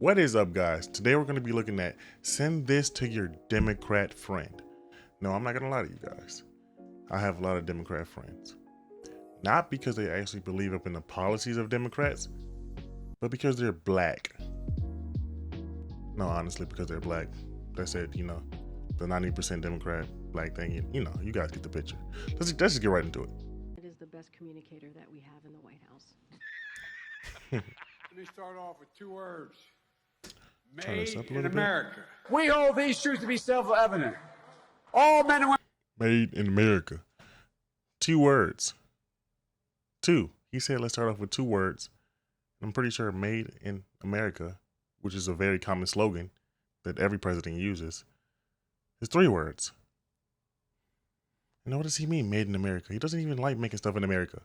What is up, guys? Today we're going to be looking at send this to your Democrat friend. No, I'm not going to lie to you guys. I have a lot of Democrat friends. Not because they actually believe up in the policies of Democrats, but because they're black. No, honestly, because they're black. That's it, the 90% Democrat black thing. You guys get the picture. Let's just get right into it. It is the best communicator that we have in the White House. Let me start off with two words. Turn this Made up a in little bit. America. We hold these truths to be self-evident. All men and women. Made in America. 2 words. 2. He said let's start off with 2 words. I'm pretty sure made in America, which is a very common slogan that every president uses, is 3 words. And what does he mean, made in America? He doesn't even like making stuff in America.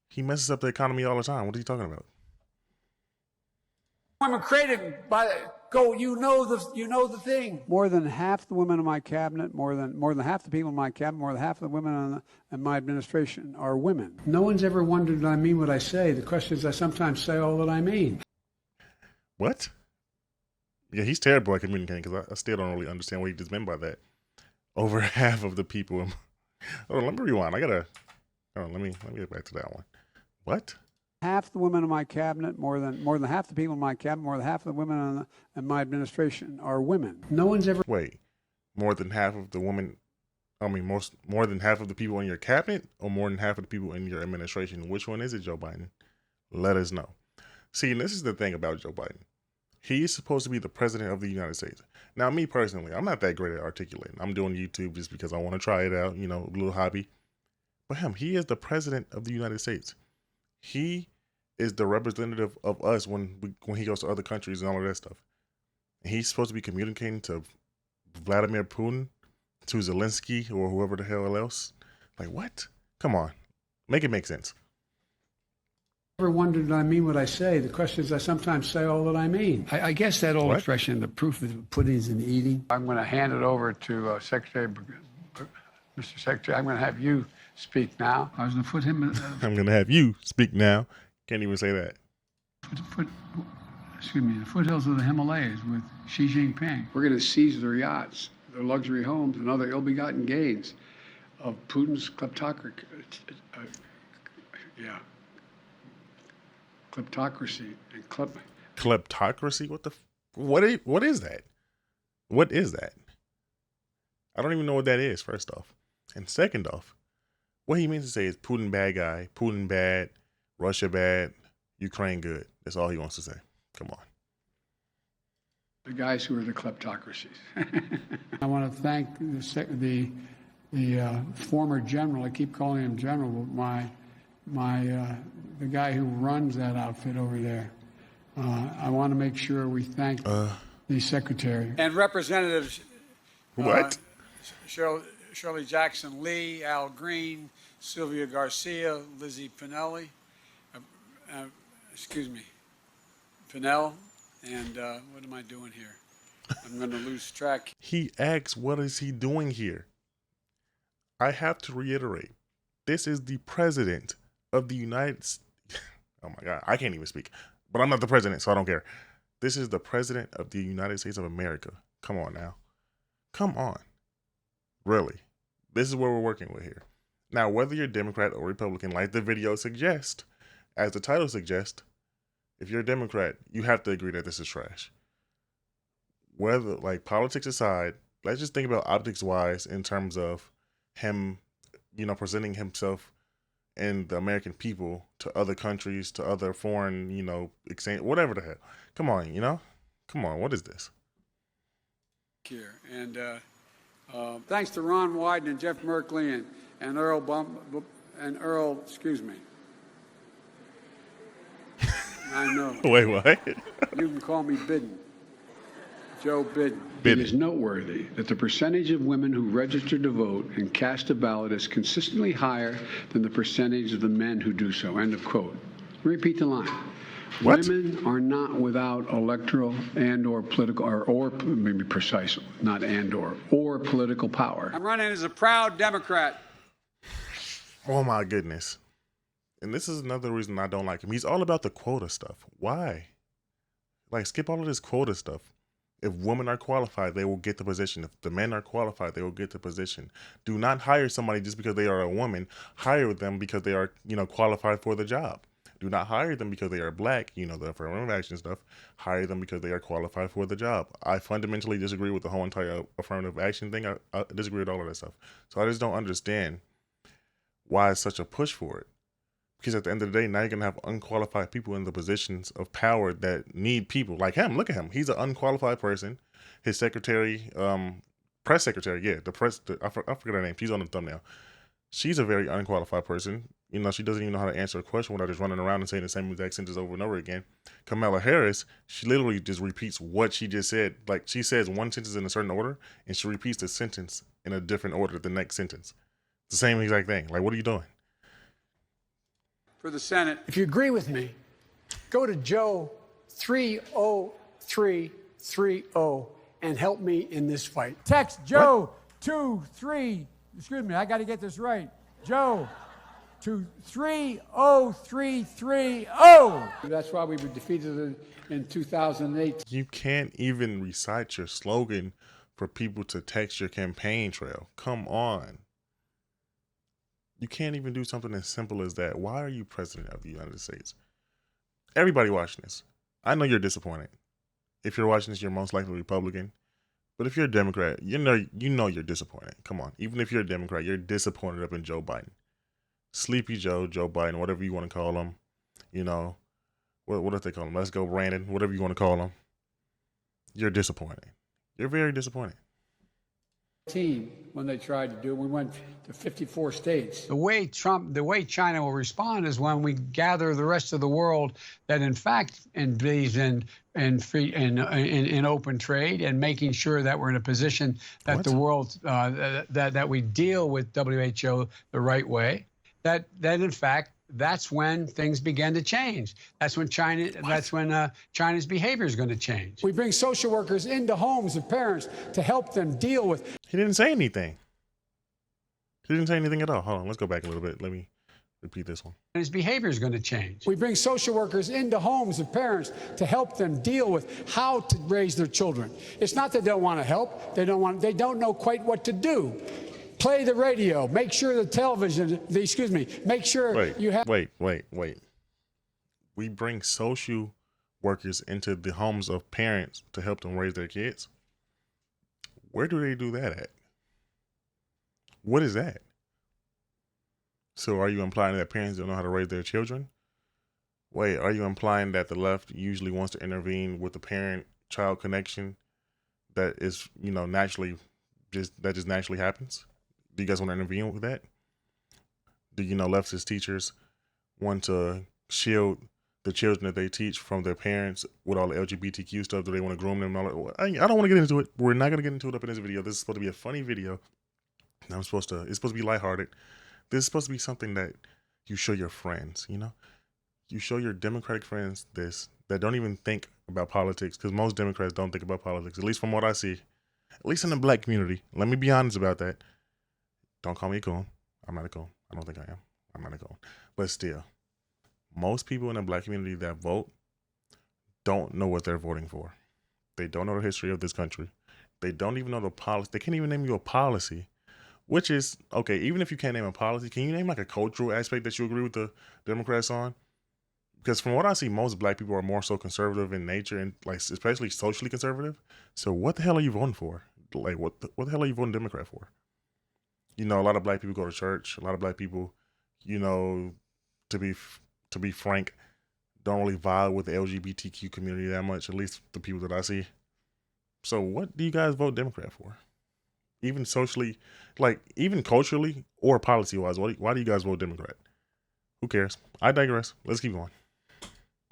He messes up the economy all the time. What are you talking about? Women created by you know the thing. More than half the women in my cabinet, more than half the people in my cabinet, more than half of the women in my administration are women. No one's ever wondered that I mean what I say. The question is, I sometimes say all that I mean. What? Yeah, he's terrible at communicating because I still don't really understand what he just meant by that. Over half of the people. Oh, let me rewind. Let me get back to that one. What? Half the women in my cabinet, more than half the people in my cabinet, more than half of the women in my administration are women. No one's ever. Wait, more than half of the women. More than half of the people in your cabinet, or more than half of the people in your administration? Which one is it, Joe Biden? Let us know. See, and this is the thing about Joe Biden. He's supposed to be the president of the United States. Now, me personally, I'm not that great at articulating. I'm doing YouTube just because I want to try it out, a little hobby. But he is the president of the United States. He is the representative of us when he goes to other countries and all of that stuff. And he's supposed to be communicating to Vladimir Putin, to Zelensky, or whoever the hell else. Like, what? Come on. Make it make sense. Ever wondered that I mean what I say. The question is, I sometimes say all that I mean. I guess that old expression, the proof of the pudding is in the eating. I'm going to hand it over to Mr. Secretary. I'm going to have you speak now. I was going to put him. I'm going to have you speak now. Can't even say that. The foothills of the Himalayas with Xi Jinping. We're going to seize their yachts, their luxury homes, and other ill-begotten gains of Putin's kleptocracy. Kleptocracy and Kleptocracy? What is that? What is that? I don't even know what that is, first off. And second off, what he means to say is Putin bad guy, Putin bad, Russia bad, Ukraine good. That's all he wants to say. Come on. The guys who are the kleptocracies. I want to thank the former general. I keep calling him general, but the guy who runs that outfit over there. I want to make sure we thank the secretary And Representatives What? Shirley Jackson Lee, Al Green, Sylvia Garcia, Lizzie Pinelli, Pinell, and what am I doing here? I'm going to lose track. He asks, what is he doing here? I have to reiterate, this is the president of the United States. Oh my God, I can't even speak. But I'm not the president, so I don't care. This is the president of the United States of America. Come on now. Come on. Really. This is what we're working with here. Now, whether you're Democrat or Republican, like the video suggests, as the title suggests, if you're a Democrat, you have to agree that this is trash. Whether, politics aside, let's just think about optics-wise in terms of him, presenting himself and the American people to other countries, to other foreign, exchange, whatever the hell. Come on, Come on, what is this? Here. And thanks to Ron Wyden and Jeff Merkley and Earl, excuse me. I know. Wait, what? You can call me Biden. Joe Biden. It is noteworthy that the percentage of women who register to vote and cast a ballot is consistently higher than the percentage of the men who do so. End of quote. Repeat the line. What? Women are not without electoral or political, or maybe precise, not or political power. I'm running as a proud Democrat. Oh my goodness. And this is another reason I don't like him. He's all about the quota stuff. Why? Like, skip all of this quota stuff. If women are qualified, they will get the position. If the men are qualified, they will get the position. Do not hire somebody just because they are a woman. Hire them because they are, qualified for the job. Do not hire them because they are black, the affirmative action stuff. Hire them because they are qualified for the job. I fundamentally disagree with the whole entire affirmative action thing. I disagree with all of that stuff. So I just don't understand why it's such a push for it. Because at the end of the day, now you're going to have unqualified people in the positions of power that need people like him. Look at him. He's an unqualified person. His secretary, press secretary, I forget her name. She's on the thumbnail. She's a very unqualified person. She doesn't even know how to answer a question without just running around and saying the same exact sentence over and over again. Kamala Harris, she literally just repeats what she just said. Like, she says one sentence in a certain order, and she repeats the sentence in a different order the next sentence. It's the same exact thing. Like, what are you doing? For the Senate. If you agree with me, go to Joe 30330 and help me in this fight. Text Joe 23. Excuse me, I got to get this right. Joe to 30330. That's why we were defeated in 2008. You can't even recite your slogan for people to text your campaign trail. Come on. You can't even do something as simple as that. Why are you president of the United States? Everybody watching this, I know you're disappointed. If you're watching this, you're most likely Republican. But if you're a Democrat, you know you're disappointed. Come on. Even if you're a Democrat, you're disappointed up in Joe Biden. Sleepy Joe, Joe Biden, whatever you want to call him. What if they call him? Let's go, Brandon, whatever you want to call him. You're disappointed. You're very disappointed. When they tried to do it, we went to 54 states. The way China will respond is when we gather the rest of the world that, in fact, believes in free in open trade and making sure that we're in a position that the world that we deal with WHO the right way. That in fact, that's when things began to change. That's when China's behavior is going to change. We bring social workers into homes of parents to help them deal with. He didn't say anything. He didn't say anything at all. Hold on, let's go back a little bit. Let me repeat this one. His behavior is going to change. We bring social workers into homes of parents to help them deal with how to raise their children. It's not that they don't want to help. They don't know quite what to do. Play the radio. Make sure the television. Make sure you have. Wait. We bring social workers into the homes of parents to help them raise their kids. Where do they do that at? What is that? So are you implying that parents don't know how to raise their children? Wait, are you implying that the left usually wants to intervene with the parent-child connection that is, naturally just naturally happens? Do you guys want to intervene with that? Do leftist teachers want to shield the children that they teach from their parents with all the LGBTQ stuff? Do they want to groom them? And all that? I don't want to get into it. We're not going to get into it up in this video. This is supposed to be a funny video. It's supposed to be lighthearted. This is supposed to be something that you show your friends, You show your Democratic friends this, that don't even think about politics, because most Democrats don't think about politics, at least from what I see. At least in the black community. Let me be honest about that. Don't call me a coon. I'm not a coon. I don't think I am. I'm not a coon. But still, most people in the black community that vote don't know what they're voting for. They don't know the history of this country. They don't even know the policy. They can't even name you a policy, which is, okay, even if you can't name a policy, can you name like a cultural aspect that you agree with the Democrats on? Because from what I see, most black people are more so conservative in nature and like especially socially conservative. So what the hell are you voting for? Like what the hell are you voting Democrat for? A lot of black people go to church. A lot of black people, to be frank, don't really vibe with the LGBTQ community that much, at least the people that I see. So what do you guys vote Democrat for? Even socially, even culturally or policy-wise, why do you guys vote Democrat? Who cares? I digress. Let's keep going.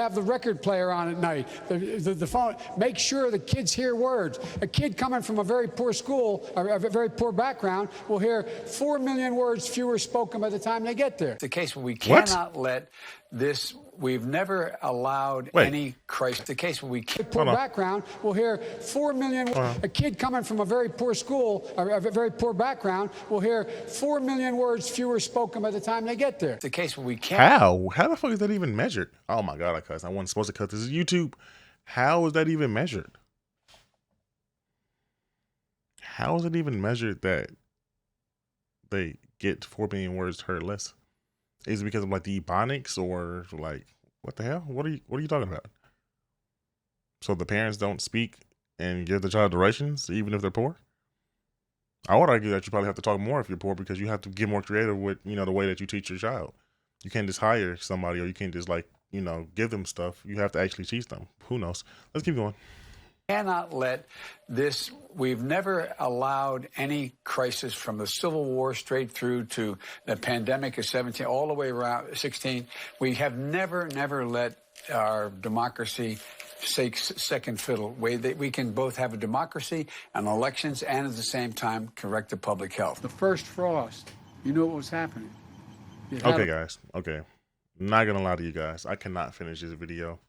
Have the record player on at night, the phone. Make sure the kids hear words. A kid coming from a very poor school, or a very poor background, will hear 4 million words fewer spoken by the time they get there. The case where we cannot let this. We've never allowed any crisis. The case where we poor background will hear 4 million. A kid coming from a very poor school, or a very poor background, will hear 4 million words fewer spoken by the time they get there. The case where we can't. How the fuck is that even measured? Oh my god, I cussed. I wasn't supposed to cut. This is YouTube. How is that even measured? How is it even measured that they get 4 million words heard less? Is it because of like the Ebonics, or like what the hell? What are you talking about? So the parents don't speak and give the child directions even if they're poor? I would argue that you probably have to talk more if you're poor, because you have to get more creative with, you know, the way that you teach your child. You can't just hire somebody, or you can't just like, you know, give them stuff. You have to actually teach them. Who knows? Let's keep going. Cannot let this, we've never allowed any crisis from the Civil War straight through to the pandemic of 17, all the way around 16. We have never let our democracy take second fiddle. We can both have a democracy and elections, and at the same time correct the public health. The first frost, you knew what was happening. Okay, guys. Okay. Not gonna lie to you guys. I cannot finish this video.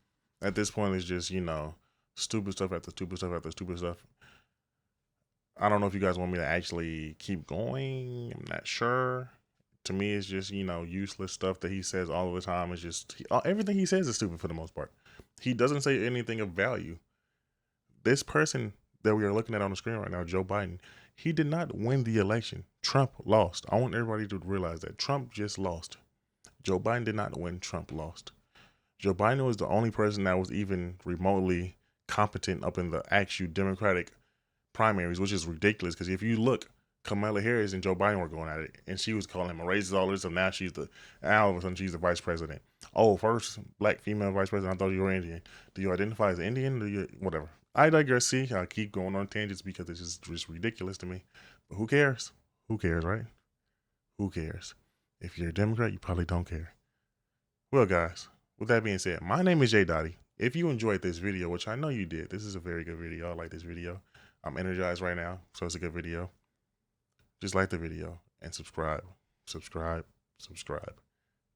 At this point, it's just, you know, stupid stuff after stupid stuff after stupid stuff. I don't know if you guys want me to actually keep going. I'm not sure. To me, it's just, you know, useless stuff that he says all the time. It's just, everything he says is stupid for the most part. He doesn't say anything of value. This person that we are looking at on the screen right now, Joe Biden, he did not win the election. Trump lost. I want everybody to realize that Trump just lost. Joe Biden did not win. Trump lost. Joe Biden was the only person that was even remotely competent up in the actual Democratic primaries, which is ridiculous, because if you look, Kamala Harris and Joe Biden were going at it, and she was calling him a racist, all this, so now all of a sudden she's the vice president. Oh, first black female vice president. I thought you were Indian. Do you identify as Indian? Do you, whatever. I digress. See, I keep going on tangents because it's just ridiculous to me. But who cares? Who cares, right? Who cares? If you're a Democrat, you probably don't care. Well, guys, with that being said, my name is Jay Dottie. If you enjoyed this video, which I know you did, this is a very good video. I like this video. I'm energized right now, so it's a good video. Just like the video and subscribe.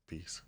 Peace.